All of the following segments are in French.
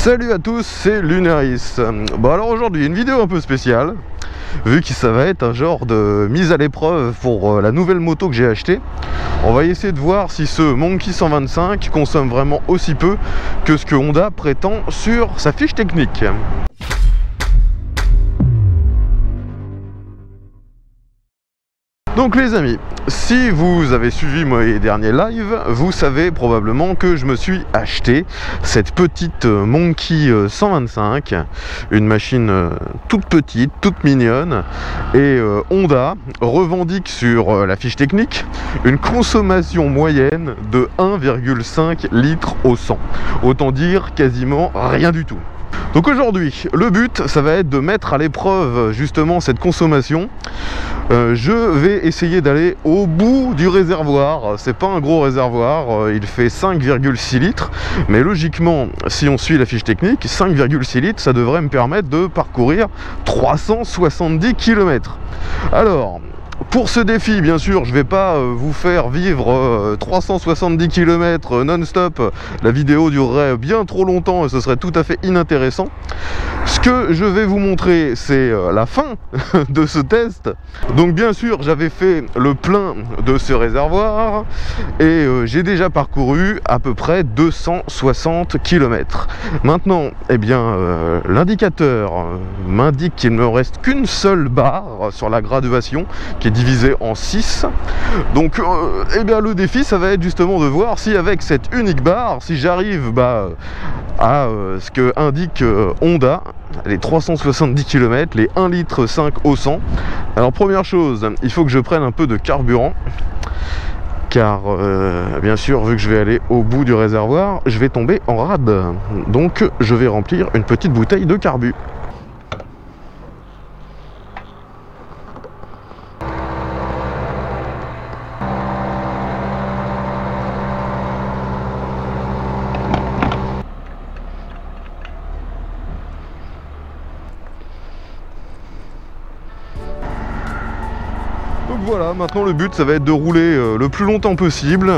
Salut à tous, c'est Lunaris. Bon alors aujourd'hui une vidéo un peu spéciale, vu que ça va être un genre de mise à l'épreuve pour la nouvelle moto que j'ai achetée. On va essayer de voir si ce Monkey 125 consomme vraiment aussi peu que ce que Honda prétend sur sa fiche technique. Donc les amis, si vous avez suivi mes derniers lives, vous savez probablement que je me suis acheté cette petite Monkey 125, une machine toute petite, toute mignonne, et Honda revendique sur la fiche technique une consommation moyenne de 1,5 litres au 100, autant dire quasiment rien du tout. Donc aujourd'hui, le but, ça va être de mettre à l'épreuve justement cette consommation. Je vais essayer d'aller au bout du réservoir. C'est pas un gros réservoir, il fait 5,6 litres. Mais logiquement, si on suit la fiche technique, 5,6 litres, ça devrait me permettre de parcourir 370 km. Alors, pour ce défi, bien sûr, je ne vais pas vous faire vivre 370 km non-stop. La vidéo durerait bien trop longtemps et ce serait tout à fait inintéressant. Ce que je vais vous montrer, c'est la fin de ce test. Donc bien sûr, j'avais fait le plein de ce réservoir et j'ai déjà parcouru à peu près 260 km. Maintenant, eh bien, l'indicateur m'indique qu'il ne me reste qu'une seule barre sur la graduation qui est divisée en 6. Donc, eh bien, le défi, ça va être justement de voir si avec cette unique barre, si j'arrive à ce que indique Honda, les 370 km, les 1,5 litre au 100. Alors première chose, il faut que je prenne un peu de carburant, car bien sûr, vu que je vais aller au bout du réservoir, je vais tomber en rade. Donc je vais remplir une petite bouteille de carbu. Donc voilà, maintenant le but ça va être de rouler le plus longtemps possible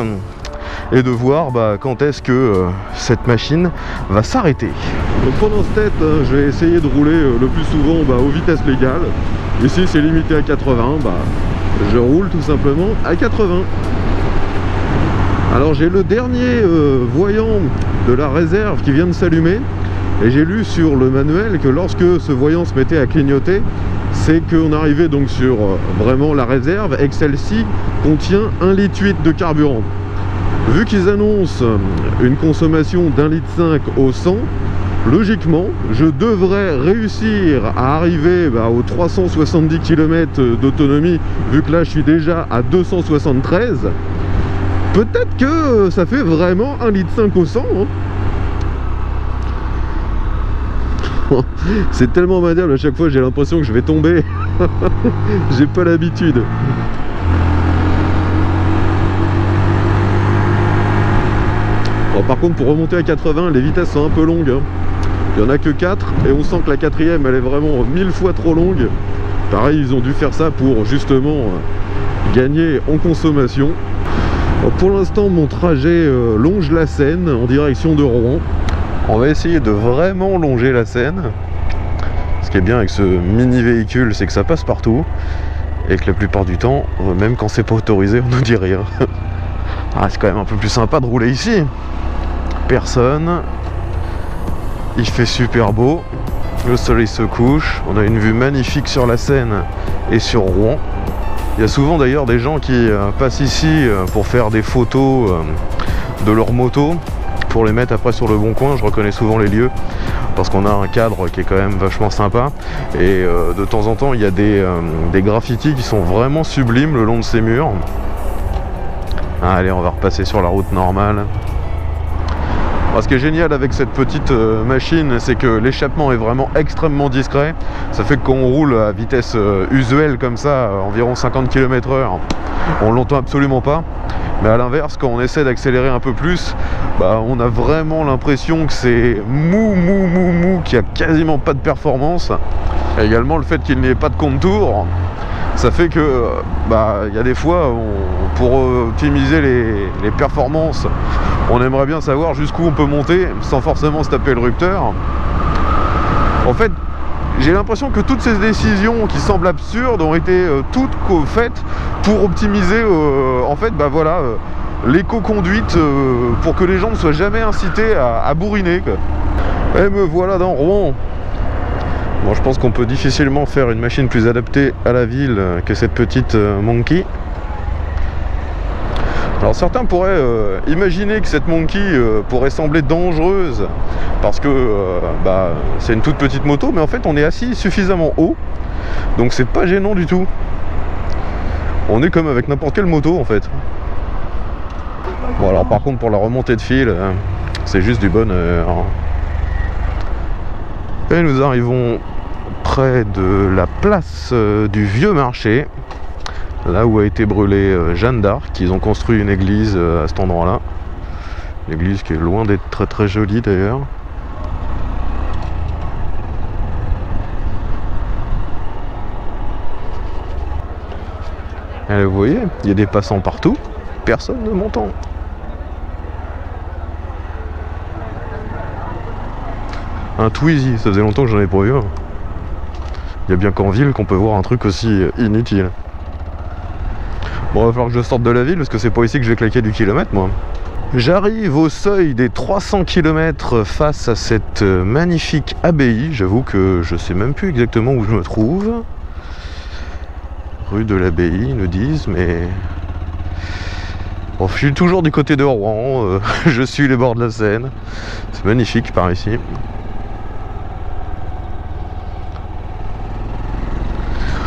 et de voir quand est-ce que cette machine va s'arrêter. Donc pendant ce test, je vais essayer de rouler le plus souvent aux vitesses légales. Ici c'est limité à 80, je roule tout simplement à 80. Alors j'ai le dernier voyant de la réserve qui vient de s'allumer et j'ai lu sur le manuel que lorsque ce voyant se mettait à clignoter, c'est qu'on arrivait donc sur vraiment la réserve et que celle-ci contient 1,8 litre de carburant. Vu qu'ils annoncent une consommation d'1,5 litre au 100, logiquement, je devrais réussir à arriver aux 370 km d'autonomie, vu que là je suis déjà à 273. Peut-être que ça fait vraiment 1,5 litre au 100. Hein. C'est tellement maniable à chaque fois, j'ai l'impression que je vais tomber. J'ai pas l'habitude. Bon, par contre, pour remonter à 80, les vitesses sont un peu longues. Hein. Il n'y en a que 4 et on sent que la quatrième elle est vraiment 1000 fois trop longue. Pareil, ils ont dû faire ça pour justement gagner en consommation. Bon, pour l'instant, mon trajet longe la Seine en direction de Rouen. On va essayer de vraiment longer la Seine. Ce qui est bien avec ce mini véhicule, c'est que ça passe partout et que la plupart du temps, même quand c'est pas autorisé, on nous dit rien. Ah, c'est quand même un peu plus sympa de rouler ici. Personne. Il fait super beau. Le soleil se couche. On a une vue magnifique sur la Seine et sur Rouen. Il y a souvent d'ailleurs des gens qui passent ici pour faire des photos de leur moto, pour les mettre après sur le bon coin. Je reconnais souvent les lieux parce qu'on a un cadre qui est quand même vachement sympa et de temps en temps il y a des graffitis qui sont vraiment sublimes le long de ces murs. Allez, on va repasser sur la route normale. Alors, ce qui est génial avec cette petite machine, c'est que l'échappement est vraiment extrêmement discret. Ça fait que quand on roule à vitesse usuelle comme ça, environ 50 km/h, on l'entend absolument pas. Mais à l'inverse, quand on essaie d'accélérer un peu plus, on a vraiment l'impression que c'est mou, qu'il n'y a quasiment pas de performance. Et également le fait qu'il n'y ait pas de contour, Ça fait que il y a des fois, pour optimiser les performances, on aimerait bien savoir jusqu'où on peut monter sans forcément se taper le rupteur. En fait, j'ai l'impression que toutes ces décisions qui semblent absurdes ont été toutes faites pour optimiser l'éco-conduite, pour que les gens ne soient jamais incités à bourriner, quoi. Et me voilà dans Rouen. Bon, je pense qu'on peut difficilement faire une machine plus adaptée à la ville que cette petite Monkey. Alors certains pourraient imaginer que cette Monkey pourrait sembler dangereuse parce que c'est une toute petite moto, mais en fait on est assis suffisamment haut, donc c'est pas gênant du tout. On est comme avec n'importe quelle moto en fait. Bon, alors par contre pour la remontée de fil, c'est juste du bonheur. Et nous arrivons près de la place du Vieux Marché, là où a été brûlée Jeanne d'Arc. Ils ont construit une église à cet endroit-là. L'église qui est loin d'être très très jolie d'ailleurs. Et vous voyez, il y a des passants partout, personne ne m'entend. Un Twizy, ça faisait longtemps que j'en ai pas vu un. Il y a bien qu'en ville qu'on peut voir un truc aussi inutile. Bon, il va falloir que je sorte de la ville parce que c'est pas ici que je vais claquer du kilomètre, moi. J'arrive au seuil des 300 km face à cette magnifique abbaye. J'avoue que je sais même plus exactement où je me trouve. Rue de l'Abbaye, ils nous disent, mais... Bon, je suis toujours du côté de Rouen, je suis les bords de la Seine. C'est magnifique par ici.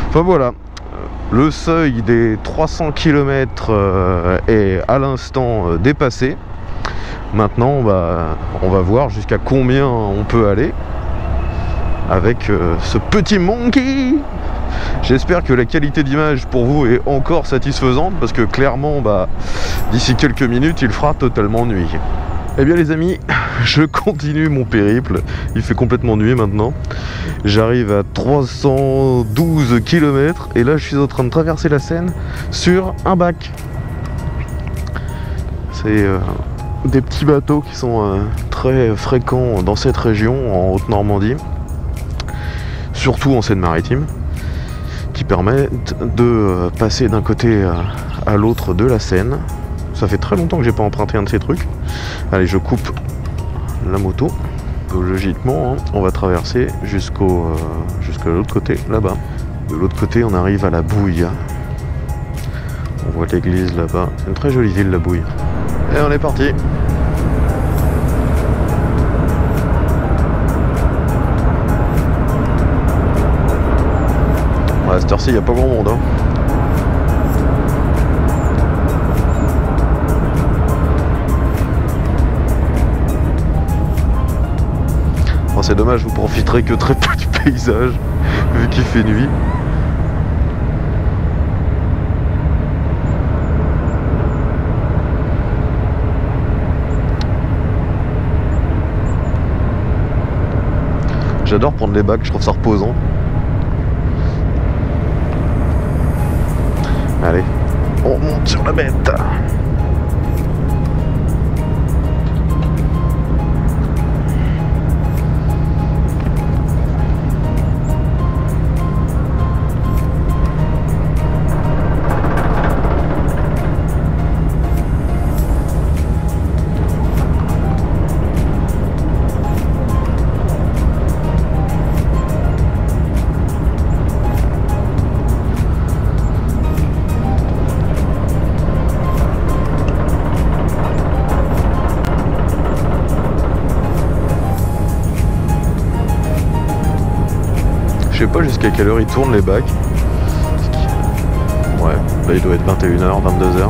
Enfin voilà, le seuil des 300 km est à l'instant dépassé. Maintenant, on va voir jusqu'à combien on peut aller avec ce petit Monkey. J'espère que la qualité d'image pour vous est encore satisfaisante parce que clairement, d'ici quelques minutes, il fera totalement nuit. Eh bien les amis, je continue mon périple. Il fait complètement nuit maintenant. J'arrive à 312 km et là je suis en train de traverser la Seine sur un bac. C'est des petits bateaux qui sont très fréquents dans cette région, en Haute-Normandie, surtout en Seine-Maritime, qui permettent de passer d'un côté à l'autre de la Seine. Ça fait très longtemps que j'ai pas emprunté un de ces trucs. Allez, je coupe la moto. Logiquement, on va traverser jusqu'à l'autre côté, là-bas. De l'autre côté, on arrive à la Bouille. On voit l'église là-bas. C'est une très jolie ville, la Bouille. Et on est parti. À cette heure-ci, il n'y a pas grand monde, hein. C'est dommage, vous profiterez que très peu du paysage vu qu'il fait nuit. J'adore prendre les bacs, je trouve ça reposant. Allez, on monte sur la bête. Je sais pas jusqu'à quelle heure ils tournent les bacs. Ouais, là il doit être 21h, 22h.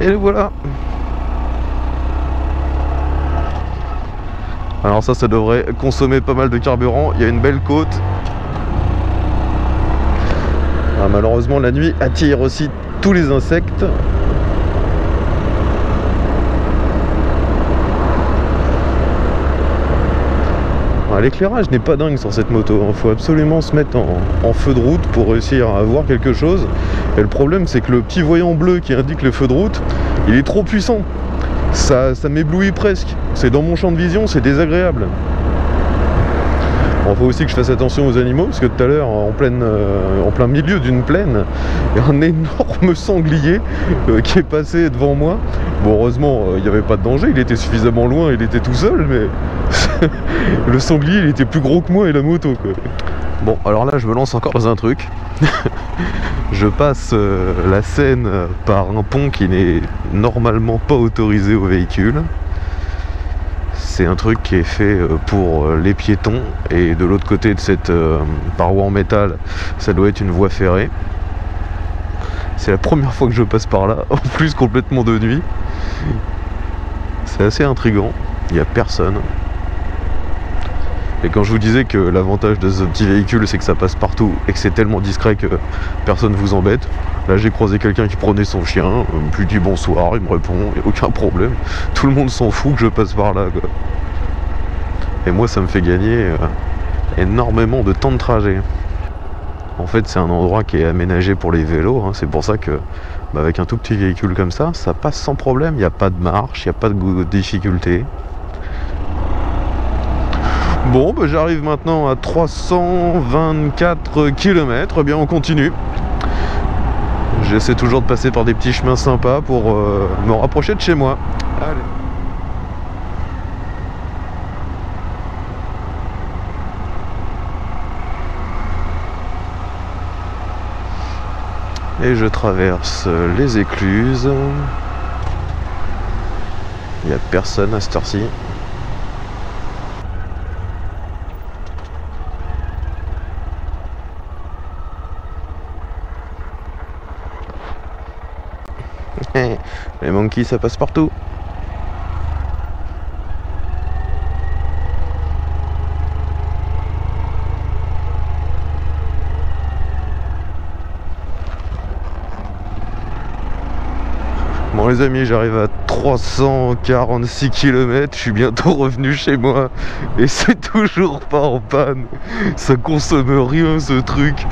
Et voilà. Alors ça devrait consommer pas mal de carburant. Il y a une belle côte. Ah, malheureusement la nuit attire aussi tous les insectes. L'éclairage n'est pas dingue sur cette moto, il faut absolument se mettre en feu de route pour réussir à voir quelque chose. Et le problème c'est que le petit voyant bleu qui indique le feu de route, il est trop puissant. Ça m'éblouit presque. C'est dans mon champ de vision, c'est désagréable. Il faut aussi que je fasse attention aux animaux, parce que tout à l'heure, en plein milieu d'une plaine, il y a un énorme sanglier qui est passé devant moi. Bon, heureusement, il n'y avait pas de danger, il était suffisamment loin, il était tout seul, mais le sanglier, il était plus gros que moi et la moto, quoi. Bon, alors là, je me lance encore dans un truc. Je passe la Seine par un pont qui n'est normalement pas autorisé aux véhicules. C'est un truc qui est fait pour les piétons, et de l'autre côté de cette paroi en métal, ça doit être une voie ferrée. C'est la première fois que je passe par là, en plus complètement de nuit. C'est assez intriguant, il n'y a personne. Et quand je vous disais que l'avantage de ce petit véhicule, c'est que ça passe partout et que c'est tellement discret que personne ne vous embête, là j'ai croisé quelqu'un qui prenait son chien, je lui dis bonsoir, il me répond, il n'y a aucun problème. Tout le monde s'en fout que je passe par là, quoi. Et moi ça me fait gagner énormément de temps de trajet. En fait c'est un endroit qui est aménagé pour les vélos, hein. C'est pour ça que avec un tout petit véhicule comme ça passe sans problème, il n'y a pas de marche, il n'y a pas de difficulté. Bon, bah, j'arrive maintenant à 324 km, eh bien on continue. J'essaie toujours de passer par des petits chemins sympas pour me rapprocher de chez moi. Allez. Et je traverse les écluses. Il n'y a personne à cette heure-ci. Les monkeys ça passe partout. Bon les amis, j'arrive à 346 km, je suis bientôt revenu chez moi et c'est toujours pas en panne. Ça consomme rien ce truc.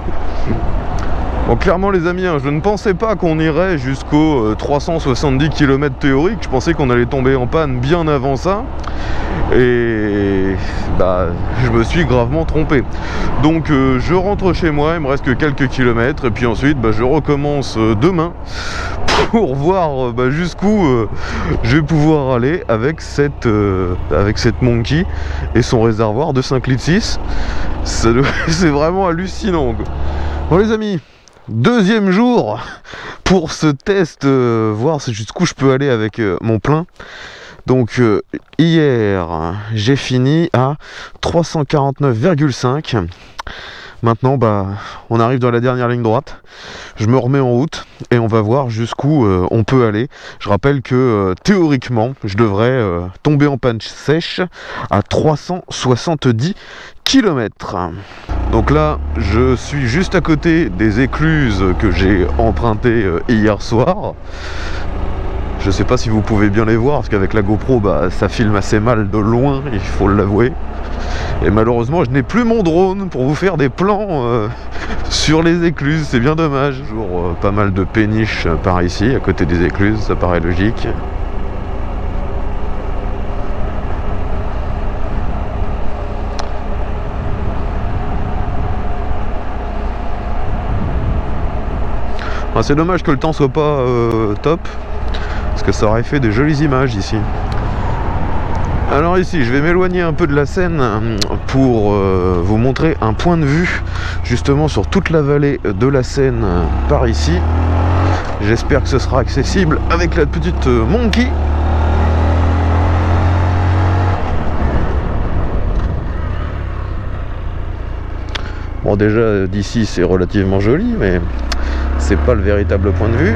Bon, clairement les amis, je ne pensais pas qu'on irait jusqu'aux 370 km théoriques. Je pensais qu'on allait tomber en panne bien avant ça. Et bah, je me suis gravement trompé. Donc je rentre chez moi, il me reste que quelques kilomètres. Et puis ensuite, je recommence demain pour voir jusqu'où je vais pouvoir aller avec cette Monkey et son réservoir de 5,6 litres. C'est vraiment hallucinant, quoi. Bon les amis, deuxième jour pour ce test, voir jusqu'où je peux aller avec mon plein. Donc hier j'ai fini à 349,5. Maintenant on arrive dans la dernière ligne droite. Je me remets en route et on va voir jusqu'où on peut aller. Je rappelle que théoriquement je devrais tomber en panne sèche à 370 km. Donc là je suis juste à côté des écluses que j'ai empruntées hier soir. Je sais pas si vous pouvez bien les voir parce qu'avec la GoPro ça filme assez mal de loin, il faut l'avouer. Et malheureusement je n'ai plus mon drone pour vous faire des plans sur les écluses, c'est bien dommage. Toujours pas mal de péniches par ici à côté des écluses, ça paraît logique. C'est dommage que le temps soit pas top, parce que ça aurait fait de jolies images ici. Alors ici je vais m'éloigner un peu de la Seine pour vous montrer un point de vue justement sur toute la vallée de la Seine par ici. J'espère que ce sera accessible avec la petite Monkey. Bon déjà d'ici c'est relativement joli, mais c'est pas le véritable point de vue.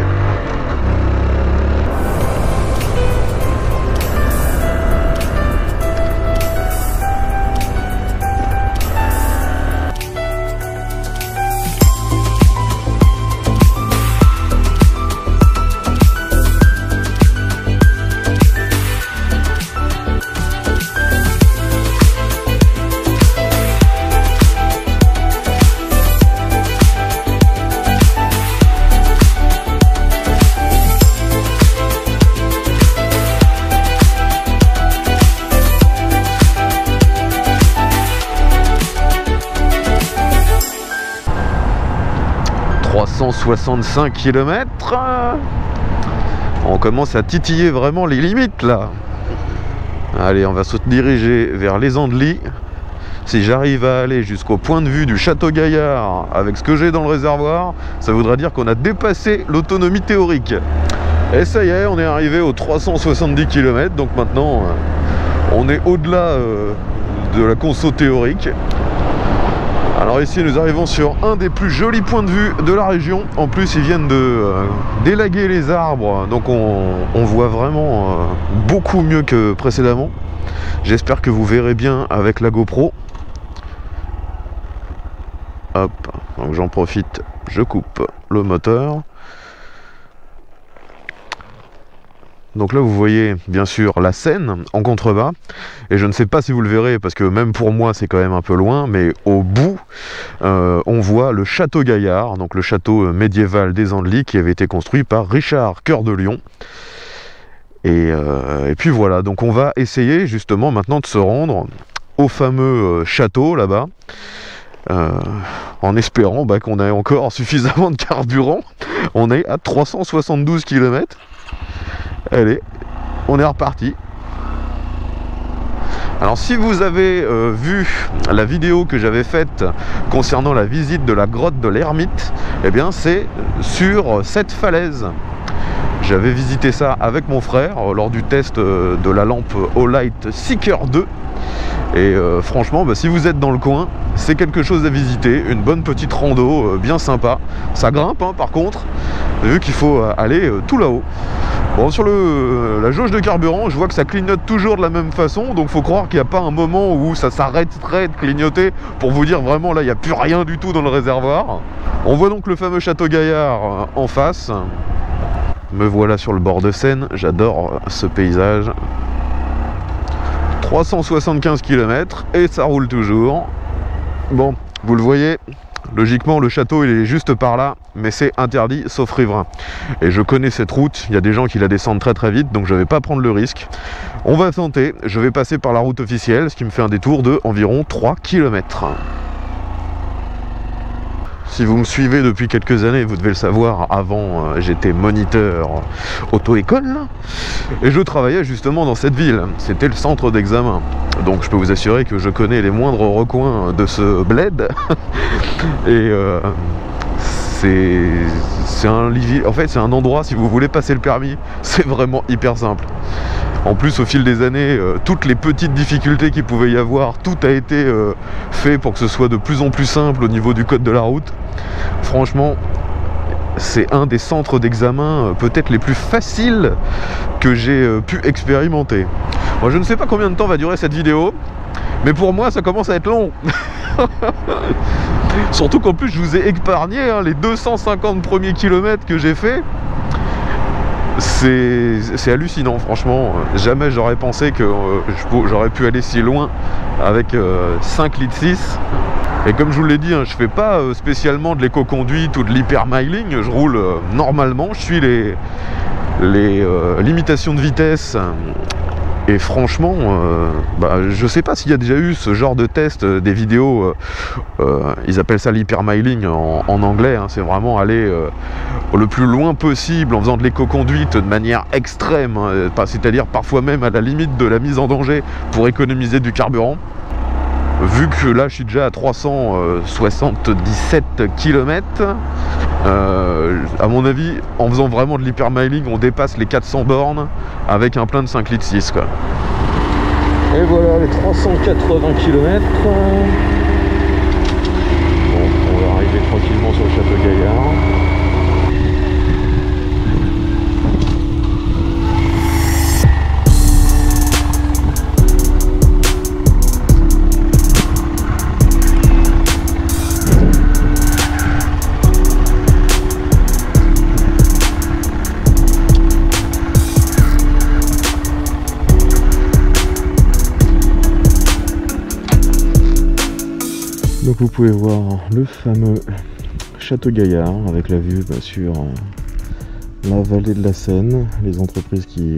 365 km. On commence à titiller vraiment les limites là. Allez, on va se diriger vers les Andelys. Si j'arrive à aller jusqu'au point de vue du Château Gaillard avec ce que j'ai dans le réservoir, ça voudra dire qu'on a dépassé l'autonomie théorique. Et ça y est, on est arrivé aux 370 km, donc maintenant on est au-delà de la conso théorique. Alors ici nous arrivons sur un des plus jolis points de vue de la région. En plus ils viennent de d'élaguer les arbres, donc on voit vraiment beaucoup mieux que précédemment. J'espère que vous verrez bien avec la GoPro. Hop, donc j'en profite, je coupe le moteur. Donc là vous voyez bien sûr la Seine en contrebas, et je ne sais pas si vous le verrez parce que même pour moi c'est quand même un peu loin, mais au bout on voit le Château Gaillard, donc le château médiéval des Andelys qui avait été construit par Richard Cœur de Lion. Et puis voilà, donc on va essayer justement maintenant de se rendre au fameux château là-bas, en espérant qu'on ait encore suffisamment de carburant. On est à 372 km. Allez, on est reparti. Alors si vous avez vu la vidéo que j'avais faite concernant la visite de la grotte de l'Ermite, eh bien c'est sur cette falaise. J'avais visité ça avec mon frère lors du test de la lampe Olight Seeker 2. Et franchement, si vous êtes dans le coin, c'est quelque chose à visiter. Une bonne petite rando bien sympa. Ça grimpe hein, par contre, vu qu'il faut aller tout là-haut. Bon, sur la jauge de carburant, je vois que ça clignote toujours de la même façon. Donc faut croire qu'il n'y a pas un moment où ça s'arrêterait de clignoter pour vous dire vraiment là, il n'y a plus rien du tout dans le réservoir. On voit donc le fameux Château Gaillard en face. Me voilà sur le bord de Seine, j'adore ce paysage. 375 km et ça roule toujours. Bon, vous le voyez, logiquement le château il est juste par là, mais c'est interdit sauf riverain. Et je connais cette route, il y a des gens qui la descendent très très vite, donc je ne vais pas prendre le risque. On va tenter, je vais passer par la route officielle, ce qui me fait un détour de environ 3 km. Si vous me suivez depuis quelques années, vous devez le savoir, avant j'étais moniteur auto-école et je travaillais justement dans cette ville, c'était le centre d'examen. Donc je peux vous assurer que je connais les moindres recoins de ce bled. Et c'est un endroit, si vous voulez passer le permis, c'est vraiment hyper simple. En plus, au fil des années, toutes les petites difficultés qu'il pouvait y avoir, tout a été fait pour que ce soit de plus en plus simple au niveau du code de la route. Franchement, c'est un des centres d'examen peut-être les plus faciles que j'ai pu expérimenter. Moi, je ne sais pas combien de temps va durer cette vidéo, mais pour moi, ça commence à être long. Surtout qu'en plus, je vous ai épargné les 250 premiers kilomètres que j'ai fait. C'est hallucinant, franchement. Jamais j'aurais pensé que j'aurais pu aller si loin avec 5 litres 6. Et comme je vous l'ai dit, je fais pas spécialement de l'éco-conduite ou de l'hyper-miling. Je roule normalement, je suis les limitations de vitesse. Et franchement, je sais pas s'il y a déjà eu ce genre de test, des vidéos, ils appellent ça l'hypermiling en anglais, hein, c'est vraiment aller le plus loin possible en faisant de l'éco-conduite de manière extrême, hein, c'est-à-dire parfois même à la limite de la mise en danger pour économiser du carburant. Vu que là je suis déjà à 377 km, à mon avis, en faisant vraiment de l'hypermiling, on dépasse les 400 bornes avec un plein de 5 litres 6 quoi. Et voilà les 380 km. Bon, on va arriver tranquillement sur le Château Gaillard. Donc vous pouvez voir le fameux Château Gaillard avec la vue sur la vallée de la Seine, les entreprises qui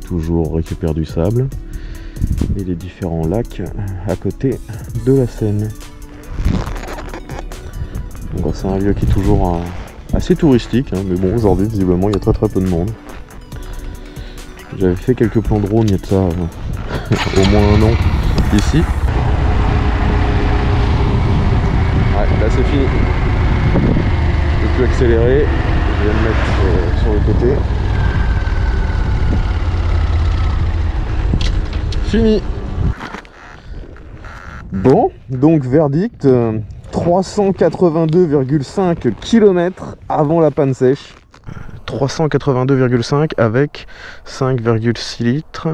toujours récupèrent du sable et les différents lacs à côté de la Seine. Donc c'est un lieu qui est toujours assez touristique, hein, mais bon, aujourd'hui, visiblement, il y a très peu de monde. J'avais fait quelques plans drone il y a de ça au moins un an ici. Ouais, là c'est fini. Je peux plus accélérer. Je vais me mettre sur le côté. Fini. Bon, donc verdict, 382,5 km avant la panne sèche. 382,5 avec 5,6 litres.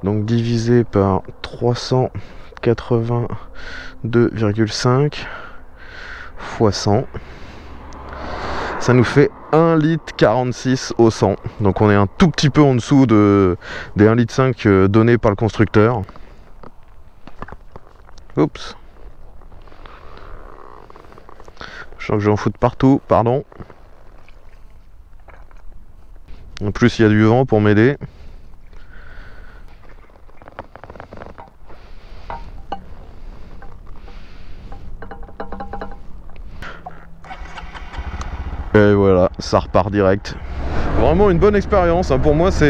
Donc divisé par 382,5 fois 100. Ça nous fait 1 litre 46 au 100. Donc on est un tout petit peu en dessous des 1 litre 5 donnés par le constructeur. Oups. Je sens que j'en fous de partout, pardon. En plus il y a du vent pour m'aider. Et voilà, ça repart direct. Vraiment une bonne expérience, hein. Pour moi ça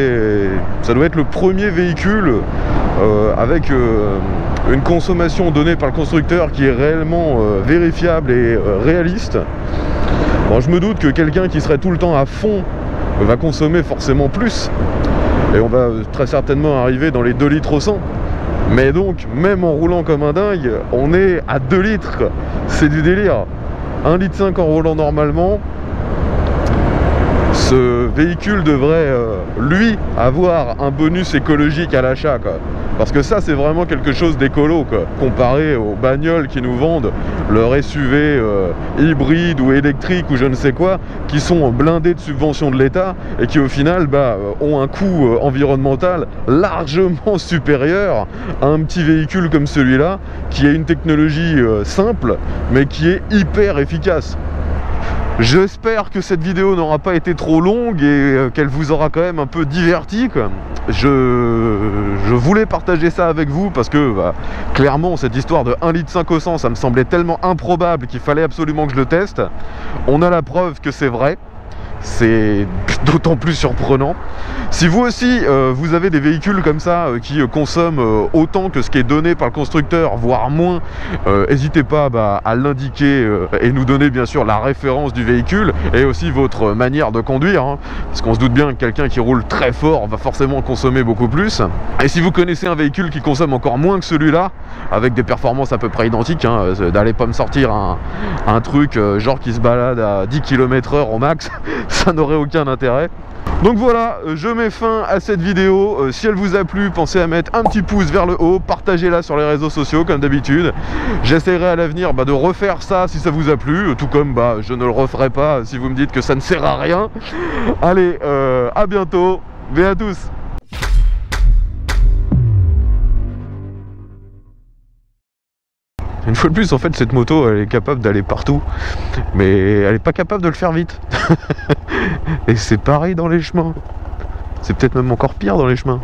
doit être le premier véhicule avec une consommation donnée par le constructeur qui est réellement vérifiable et réaliste. Bon, je me doute que quelqu'un qui serait tout le temps à fond va consommer forcément plus, et on va très certainement arriver dans les 2 litres au 100. Mais donc, même en roulant comme un dingue, on est à 2 litres, c'est du délire. 1 litre 5 en roulant normalement. Ce véhicule devrait, lui, avoir un bonus écologique à l'achat, quoi. Parce que ça, c'est vraiment quelque chose d'écolo, quoi. Comparé aux bagnoles qui nous vendent leur SUV hybride ou électrique ou je ne sais quoi, qui sont blindés de subventions de l'État et qui, au final, ont un coût environnemental largement supérieur à un petit véhicule comme celui-là, qui a une technologie simple, mais qui est hyper efficace. J'espère que cette vidéo n'aura pas été trop longue et qu'elle vous aura quand même un peu diverti, quoi. Je voulais partager ça avec vous parce que clairement cette histoire de 1 litre 5 au 100, ça me semblait tellement improbable qu'il fallait absolument que je le teste. On a la preuve que c'est vrai. C'est d'autant plus surprenant. Si vous aussi vous avez des véhicules comme ça qui consomment autant que ce qui est donné par le constructeur, voire moins, n'hésitez pas à l'indiquer et nous donner bien sûr la référence du véhicule et aussi votre manière de conduire, hein, parce qu'on se doute bien que quelqu'un qui roule très fort va forcément consommer beaucoup plus. Et si vous connaissez un véhicule qui consomme encore moins que celui-là, avec des performances à peu près identiques, hein, d'aller pas me sortir un truc genre qui se balade à 10 km/h au max, ça n'aurait aucun intérêt. Donc voilà, je mets fin à cette vidéo. Si elle vous a plu, pensez à mettre un petit pouce vers le haut, partagez-la sur les réseaux sociaux comme d'habitude. J'essaierai à l'avenir de refaire ça si ça vous a plu, tout comme je ne le referai pas si vous me dites que ça ne sert à rien. Allez, à bientôt, mais à tous. Une fois de plus, en fait, cette moto, elle est capable d'aller partout, mais elle n'est pas capable de le faire vite. Et c'est pareil dans les chemins. C'est peut-être même encore pire dans les chemins.